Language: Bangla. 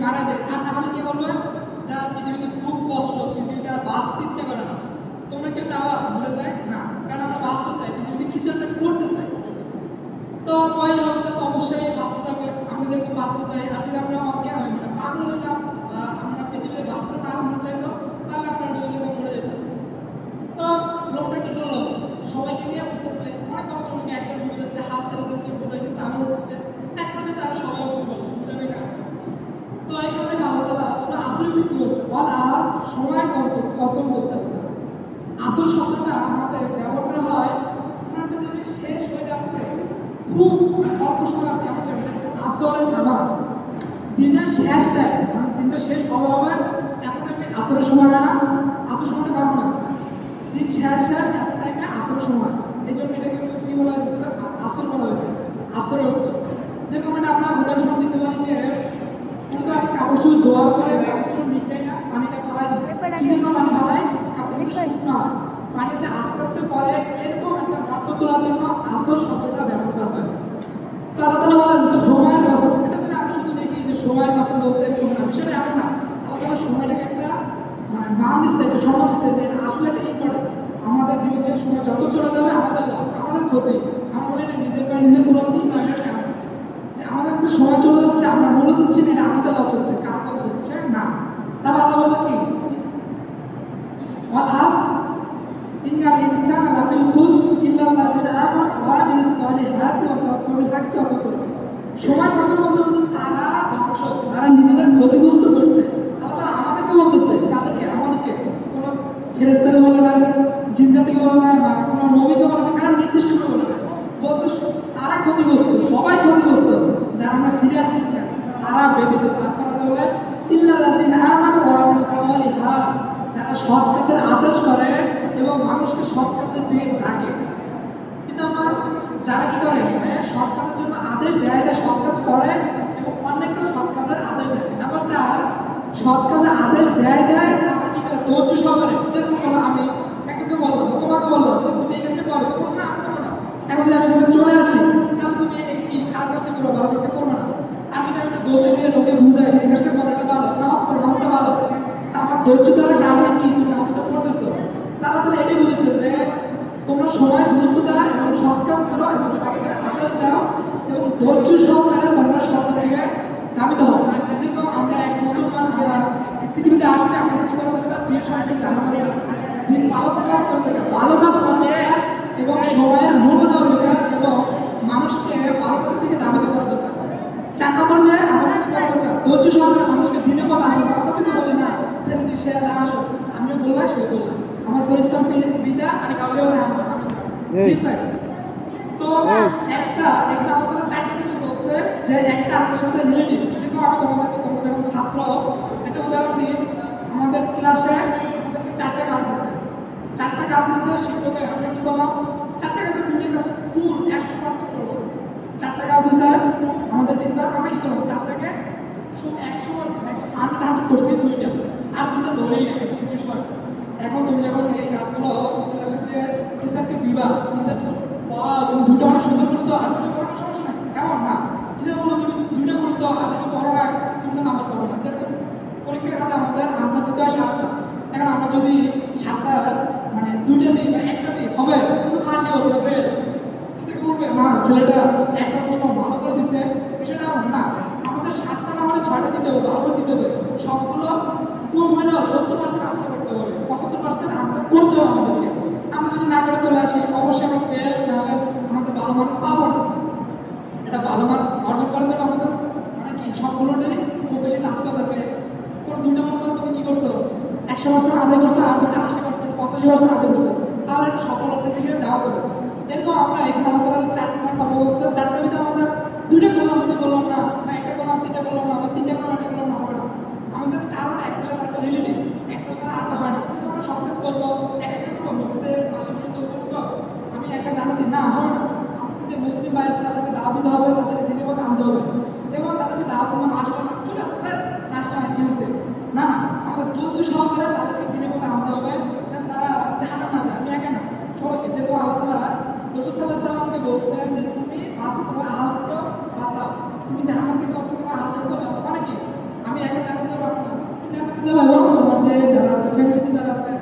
মারা যায়। আর তাহলে কি বলবো, যার পৃথিবীতে খুব কষ্ট, পৃথিবীতে আর বাঁচতে ইচ্ছা করে না, তোমরা কেউ চাওয়া ভুলে যায় না, কারণ আমরা বাঁচতে চাই, পৃথিবীতে কিছু একটা করতে চাই। তো ওই লোকটা তো অবশ্যই বাঁচতে চাবে, আমরা যেরকম বাঁচতে চাই। আসলে আমরা অজ্ঞান হই, মানে পাগল হইলাম, আমরা পৃথিবীতে বাঁচতে না মনে চাইতো, তাহলে আমরা ডুবে মরে যেতাম। তো লোকটা কি করলো, সবাইকে নিয়ে উঠতেছে, অনেক কষ্ট করে একটা ডুবে যাচ্ছে, হাত ছেড়ে দিচ্ছে, বোঝাইতেছে, আমার উঠতেছে, এক পর্যায়ে তারা সবাই উঠে গেল, বুঝে না। তো এই কথা আল্লাহ তাআলা আসলে আসলে কি বলছে, বল আর সময় কসম বলছে। আসল শব্দটা আমাদের ব্যবহার করা হয় একটা জিনিস শেষ হয়ে যাচ্ছে, খুব অল্প সময় আছে, আমাদের আসরের নামাজ দিনের শেষ টাইম, মানে দিনটা শেষ কবে হবে, এখন একটা আসরের সময় হয় না, আসর সময়টা কারণ না, দিন শেষ একটা টাইমে আসর সময়, এই জন্য এটাকে কি বলা হয়েছে, আসর বলা হয়েছে, আসরের অর্থ। যেরকম এটা আমরা উদাহরণ দিতে পারি যে কিন্তু আমি কাপড় শুধু ধোয়ার পরে কাপড় নিকাই না, পানিটা ফেলাই দিই, কি জন্য পানি ফেলাই, কাপড়টা শুকনো হয়, পানিতে আস্তে আস্তে পরে এরকম একটা অর্থ তোলার জন্য আসর শব্দটা ব্যবহার করা হয়। তো আল্লাহ তাআলা বলেন সময়ের কসম, এটা যদি আমি শুধু দেখি যে সময়ের কসম বলছে সেটা এমন না, আল্লাহ তাআলা সময়টাকে একটা মানে মান দিচ্ছে, একটা সময় দিচ্ছে যে আসলে এটা ইম্পর্টেন্ট। আমাদের জীবনের সময় যত চলে যাবে আমাদের লস, আমাদের ক্ষতি। আমরা বলি না নিজের পায়ে নিজে তুলে দিই না, যে আমাদের কাছে সময় চলে যাচ্ছে, আমরা মূল্য দিচ্ছি না, এটা আমাদের লস হচ্ছে, কার লস হচ্ছে না। তারপর আল্লাহ বলে কি ওয়াল ইন্নাল ইনসানা লাফি খুসর ইল্লাল্লাযিনা আমানু ওয়া আমিলুস সলিহাতি ওয়া তাওয়াসাউ বিল হাক্কি ওয়া তাওয়াসাউ বিস সাবর। সময় কসম বলতে তারা ধ্বংস, তারা নিজেদের ক্ষতিগ্রস্ত করছে। আল্লাহ আমাদেরকে বলতেছে, তাদেরকে, আমাদেরকে, কোনো ফেরেশতাকে বলে না, জিন জাতিকে বলে না, বা কোনো নবীকে বলে না, কারণ নির্দিষ্ট করে বলে না, বলতে তারা ক্ষতিগ্রস্ত, সবাই ক্ষতিগ্রস্ত, যারা আমরা ফিরে আসছি তারা ব্যতীত। তারপরে বলে ইল্লাল্লাযিনা আমানু ওয়া আমিলুস সলিহাত, যারা সৎ কাজের আদেশ করে এবং মানুষকে সৎ কাজের দিকে ডাকে। কিন্তু আমার যারা কি করে, সৎ কাজের জন্য আদেশ দেয়, সৎ কাজ করে এবং অন্যকেও সৎ কাজের আদেশ দেয়। নাম্বার 4, সৎ কাজের আদেশ দেয় তারপর কি করে, ধৈর্য সহকারে। যেরকম বলো, আমি একজনকে বললাম, তোমাকে বললাম যে তুমি এই কাজটা করো, বলো না আমি করবো না, এখন যদি আমি চলে আসি তাহলে তুমি কি খারাপ কাজটা করো, ভালো কাজটা করবো না। আমি যদি আমি ধৈর্য দিয়ে লোকে বুঝাই এই কাজটা করো, এটা ভালো, নামাজ পড়ো, নামাজটা ভালো, আমার ধৈর্য দ্বারা কারণে কি তুমি নামাজটা পড়তেছো, তারা তাহলে এটাই বুঝেছে যে তোমরা সময় গুরুত্ব দাও এবং সৎ কাজ করো এবং সৎকে আদেশ দাও এবং ধৈর্য সহকারে তোমরা সৎ জায়গায় দাবিত হও। যেরকম আমরা এক মুসলমান, আমরা পৃথিবীতে আসলে আমাদের কি করা দরকার, দিন সময়কে জানা দরকার, দিন ভালো কাজ করতে দরকার, ভালো কাজ করতে এবং সময়ের মূল্য দেওয়া দরকার এবং মানুষকে ভালো কাজের দিকে দাবিত করা দরকার। 4 নম্বর যে আমাদের কি করা দরকার, ধৈর্য সহকারে মানুষকে দিনে কথা বলতে, আমরা কিন্তু বলি না সেটা কি সে না আসো, আমিও বললাম সে বললাম, আমার পরিশ্রম বিটা আর কাউকেও না তো একটা আমাদের 4টা জিনিস বলছে যে একটা আমাদের সাথে রিলেটিভ। যেরকম আমি তোমাদেরকে, তোমরা যখন ছাত্র, একটা উদাহরণ দিই, আমাদের ক্লাসে আমাদেরকে 4টা কাজ দিচ্ছে, 4টা কাজ দিচ্ছে শিক্ষকের, আমরা কি করলাম 4টা কাজে 2টা কাজ ফুল 100% করবো। 4টা কাজ দিচ্ছে আমাদের টিচার, আমরা কি করলাম 4টাকে 100% 100 করছি, 2টা আর 2টা ধরেই রেখে 0%। এখন তুমি যখন এই কাজগুলো ক্লাসের যে টিচারকে দিবা, টিচার তুমি 2টা অনেক সুন্দর করছো আর 2টা করার সমস্যা নাই, কেমন না, টিচার বলো তুমি 2টা করছো আর 2টা করো না, তুমি তো নাম্বার পাবো না। যেরকম পরীক্ষার খাতে আমাদের আনসার দিতে হয় 7টা, এখন আমরা যদি 7টা মানে 2টা দিই বা 1টা দিই হবে, কিন্তু ফাঁসি হবে, ফেল। টিচার বলবে না ছেলেটা একটা প্রশ্ন ভালো করে দিচ্ছে, সেটা না, আমাদের 7টা না হলে 6টা দিতে হবে, ভালো দিতে হবে, সবগুলো কম হলেও 70% আনসার করতে হবে, 75% আনসার করতে হবে আমাদেরকে। আমরা যদি না করে চলে আসি অবশ্যই আমরা ফেল, নাহলে আমাদের ভালো মার্ক পাবো না। এটা ভালো মার্ক অর্জন করার জন্য আমাদের মানে কি সবগুলোটাই খুব বেশি কাজ করা দরকার। কোন 2টা মনে করো তুমি কি করছো 100% আদায় করছো আর 2টা 80% 85% আদায় করছো, তাহলে একটা সফলতার দিকে যাওয়া যাবে। এরকম আমরা এখানে আমাদের 4টা কথা বলছে, 4টার ভিতরে আমাদের 2টা করলাম, 2টা করলাম না, বা 1টা করলাম 3টা করলাম না, বা 3টা করলাম 1টা করলাম না, হবে না। আমাদের 4 একটা সাথে একটা রিলেটিভ, একটা সাথে আটটা হয় না। কিন্তু আমরা সব কাজ করবো, এক একটা করবো, মসজিদের পাশে পর্যন্ত করবো, আমি একটা জানাতে না হবে না। আমাদের যে মুসলিম ভাই আছে তাদেরকে দাওয়াত দিতে হবে, তাদেরকে দিনের মধ্যে আনতে হবে এবং তাদেরকে দাওয়াত দিলাম আসবে না, ঠিক আছে নাচটা হয় কি হচ্ছে না, না আমাদের ধৈর্য সহকারে তাদেরকে দিনের মধ্যে আনতে হবে, তারা জাহান্নামে না যায়। আমি একা না, সবাইকে। যেরকম আল্লাহ তাআলা রাসূল সাল্লাল্লাহু আলাইহি ওয়াসাল্লাম ফ্যামিলিতে যারা আছে